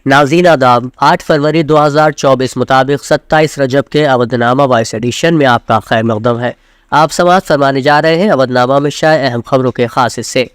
ناظرین آداب، 8 فروری 2024 مطابق 27 رجب کے اودنامہ وائس ایڈیشن میں آپ کا خیر مقدم ہے۔ آپ سماعت فرمانے جا رہے ہیں اودنامہ میں شائع اہم خبروں کے خاص حصے۔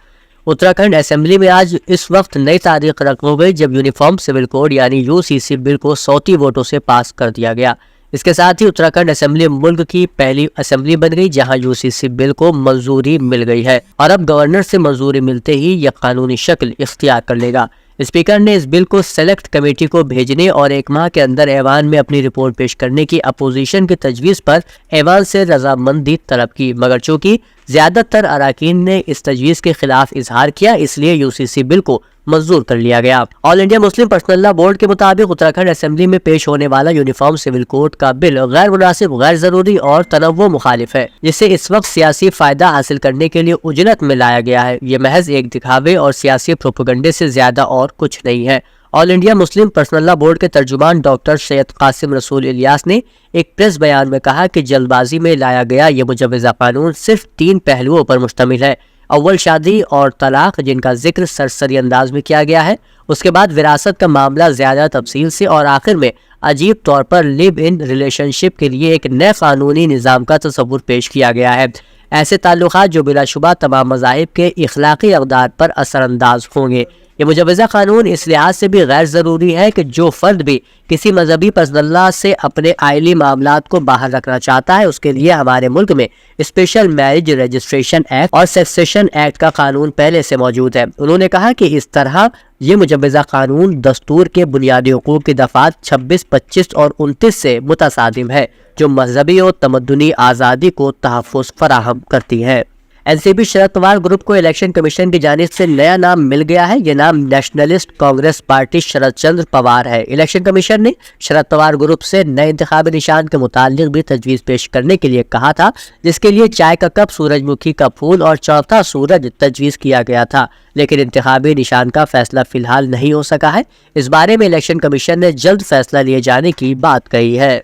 اتراکھنڈ اسمبلی میں آج اس وقت نئی تاریخ رقم ہو گئی جب یونیفارم سول کوڈ یعنی UCC بل کو 100 ووٹوں سے پاس کر دیا گیا۔ اس کے ساتھ ہی اتراکھنڈ اسمبلی ملک کی پہلی اسمبلی بن گئی جہاں UCC بل کو منظوری مل گئی ہے اور اب گورنر سے منظوری ملتے ہی یہ قانونی شکل اختیار کر لے گا۔ اسپیکر نے اس بل کو سلیکٹ کمیٹی کو بھیجنے اور 1 ماہ کے اندر ایوان میں اپنی رپورٹ پیش کرنے کی اپوزیشن کی تجویز پر ایوان سے رضامندی طلب کی، مگر چونکہ زیادہ تر اراکین نے اس تجویز کے خلاف اظہار کیا اس لیے UCC بل کو منظور کر لیا گیا۔ آل انڈیا مسلم پرسنل لا بورڈ کے مطابق اتراکھنڈ اسمبلی میں پیش ہونے والا یونیفارم سول کوڈ کا بل غیر مناسب، غیر ضروری اور تنوع مخالف ہے، جسے اس وقت سیاسی فائدہ حاصل کرنے کے لیے اجلت میں لایا گیا ہے۔ یہ محض ایک دکھاوے اور سیاسی پروپیگنڈے سے زیادہ اور کچھ نہیں ہے۔ آل انڈیا مسلم پرسنل لا بورڈ کے ترجمان ڈاکٹر سید قاسم رسول الیاس نے ایک پریس بیان میں کہا کہ جلد بازی میں لایا گیا یہ مجوزہ قانون صرف 3 پہلوؤں پر مشتمل ہے۔ اول شادی اور طلاق جن کا ذکر سرسری انداز میں کیا گیا ہے، اس کے بعد وراثت کا معاملہ زیادہ تفصیل سے، اور آخر میں عجیب طور پر لیو ان ریلیشن شپ کے لیے ایک نئے قانونی نظام کا تصور پیش کیا گیا ہے۔ ایسے تعلقات جو بلا شبہ تمام مذاہب کے اخلاقی اقدار پر اثر انداز ہوں گے۔ یہ مجوزہ قانون اس لحاظ سے بھی غیر ضروری ہے کہ جو فرد بھی کسی مذہبی پس اللہ سے اپنے آئلی معاملات کو باہر رکھنا چاہتا ہے، اس کے لیے ہمارے ملک میں اسپیشل میرج رجسٹریشن ایکٹ اور سکسیشن ایکٹ کا قانون پہلے سے موجود ہے۔ انہوں نے کہا کہ اس طرح یہ مجوزہ قانون دستور کے بنیادی حقوق کی دفعات 26، 25 اور 29 سے متصادم ہے، جو مذہبی اور تمدنی آزادی کو تحفظ فراہم کرتی ہے۔ NCP شرد پوار گروپ کو الیکشن کمیشن کی جانب سے نیا نام مل گیا ہے۔ یہ نام نیشنلسٹ کانگریس پارٹی شرد چندر پوار ہے۔ الیکشن کمیشن نے شرد پوار گروپ سے نئے انتخابی نشان کے متعلق بھی تجویز پیش کرنے کے لیے کہا تھا، جس کے لیے چائے کا کپ، سورج مکھی کا پھول اور چوتھا سورج تجویز کیا گیا تھا، لیکن انتخابی نشان کا فیصلہ فی الحال نہیں ہو سکا ہے۔ اس بارے میں الیکشن کمیشن نے جلد فیصلہ لیے جانے کی بات کہی ہے۔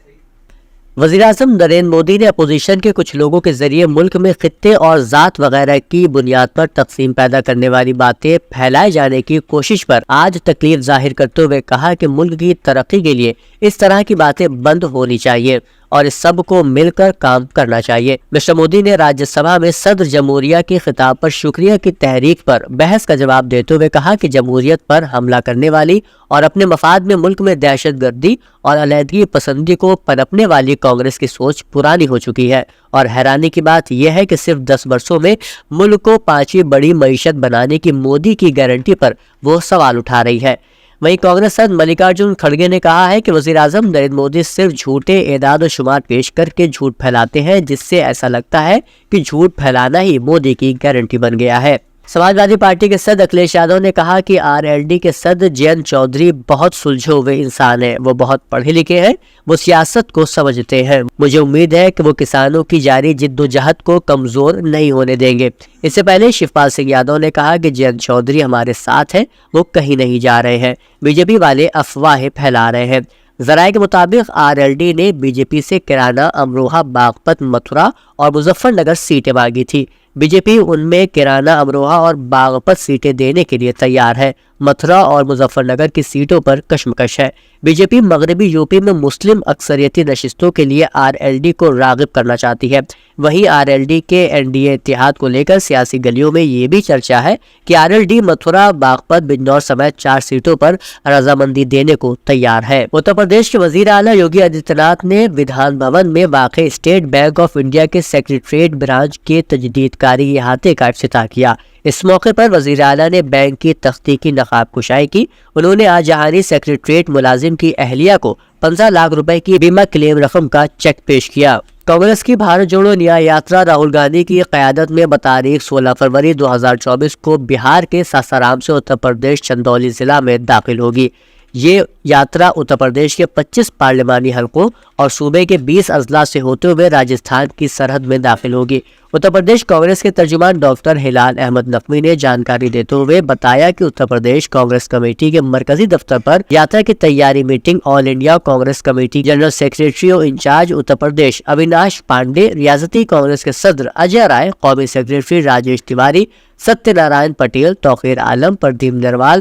وزیراعظم نریندر مودی نے اپوزیشن کے کچھ لوگوں کے ذریعے ملک میں خطے اور ذات وغیرہ کی بنیاد پر تقسیم پیدا کرنے والی باتیں پھیلائے جانے کی کوشش پر آج تکلیف ظاہر کرتے ہوئے کہا کہ ملک کی ترقی کے لیے اس طرح کی باتیں بند ہونی چاہیے اور اس سب کو مل کر کام کرنا چاہیے۔ مسٹر مودی نے راجیہ سبھا میں صدر جمہوریہ کے خطاب پر شکریہ کی تحریک پر بحث کا جواب دیتے ہوئے کہا کہ جمہوریت پر حملہ کرنے والی اور اپنے مفاد میں ملک میں دہشت گردی اور علیحدگی پسندی کو پنپنے والی کانگریس کی سوچ پرانی ہو چکی ہے، اور حیرانی کی بات یہ ہے کہ صرف 10 برسوں میں ملک کو 5ویں بڑی معیشت بنانے کی مودی کی گارنٹی پر وہ سوال اٹھا رہی ہے۔ وہیں کانگریس صدر ملکارجن کھڑگے نے کہا ہے کہ وزیراعظم نریندر مودی صرف جھوٹے اعداد و شمار پیش کر کے جھوٹ پھیلاتے ہیں، جس سے ایسا لگتا ہے کہ جھوٹ پھیلانا ہی مودی کی گارنٹی بن گیا ہے۔ سماجوادی پارٹی کے صدر اکھلیش یادو نے کہا کہ RLD کے صدر جینت چودھری بہت سلجھے ہوئے انسان ہیں، وہ بہت پڑھے لکھے ہیں، وہ سیاست کو سمجھتے ہیں۔ مجھے امید ہے کہ وہ کسانوں کی جاری جدوجہد کو کمزور نہیں ہونے دیں گے۔ اس سے پہلے شیوپال سنگھ یادو نے کہا کہ جینت چودھری ہمارے ساتھ ہیں، وہ کہیں نہیں جا رہے ہیں، BJP والے افواہیں پھیلا رہے ہیں۔ ذرائع کے مطابق RLD نے BJP سے کیرانہ، امروہہ، باغپت، متھرا اور مظفر نگر سیٹیں مانگی تھی۔ BJP ان میں کیرانہ، امروہہ اور باغپت سیٹیں دینے کے لیے تیار ہے۔ متھرا اور مظفر نگر کی سیٹوں پر کشمکش ہے۔ BJP مغربی UP میں مسلم اکثریتی نشستوں کے لیے RLD کو راغب کرنا چاہتی ہے۔ وہیں RLD کے NDA اتحاد کو لے کر سیاسی گلیوں میں یہ بھی چرچا ہے کہ RLD متھرا، باغپت، بجنور سمیت 4 سیٹوں پر رضامندی دینے کو تیار ہے۔ اتر پردیش کے وزیر اعلیٰ یوگی آدتیہ ناتھ نے ودھان بھون میں واقع اسٹیٹ بینک آف انڈیا کے سیکریٹریٹ برانچ کے تجدید کاری احاطے کا افتتاح کیا۔ اس موقع پر وزیر اعلیٰ نے بینک کی تختی کی نقاب کشائی کی۔ انہوں نے آج جہانی سیکریٹریٹ ملازم کی اہلیہ کو 15 لاکھ روپے کی بیمہ کلیم رقم کا چیک پیش کیا۔ کانگریس کی بھارت جوڑو نیا یاترا راہل گاندھی کی قیادت میں بتاریخ 16 فروری 2024 کو بہار کے ساسارام سے اتر پردیش چندولی ضلع میں داخل ہوگی۔ یہ یاترا اتر پردیش کے 25 پارلیمانی حلقوں اور صوبے کے 20 اضلاع سے ہوتے ہوئے راجستھان کی سرحد میں داخل ہوگی۔ اتر پردیش کانگریس کے ترجمان ڈاکٹر ہلال احمد نقوی نے جانکاری دیتے ہوئے بتایا کہ اتر پردیش کانگریس کمیٹی کے مرکزی دفتر پر یاترا کی تیاری meeting all India Congress committee general secretary و انچارج اتر پردیش اویناش پانڈے، ریاستی کانگریس کے صدر اجے رائے، قومی سیکریٹری راجیش تیواری، ستیہ نارائن پٹیل، توقیر عالم، پردیپ نروال،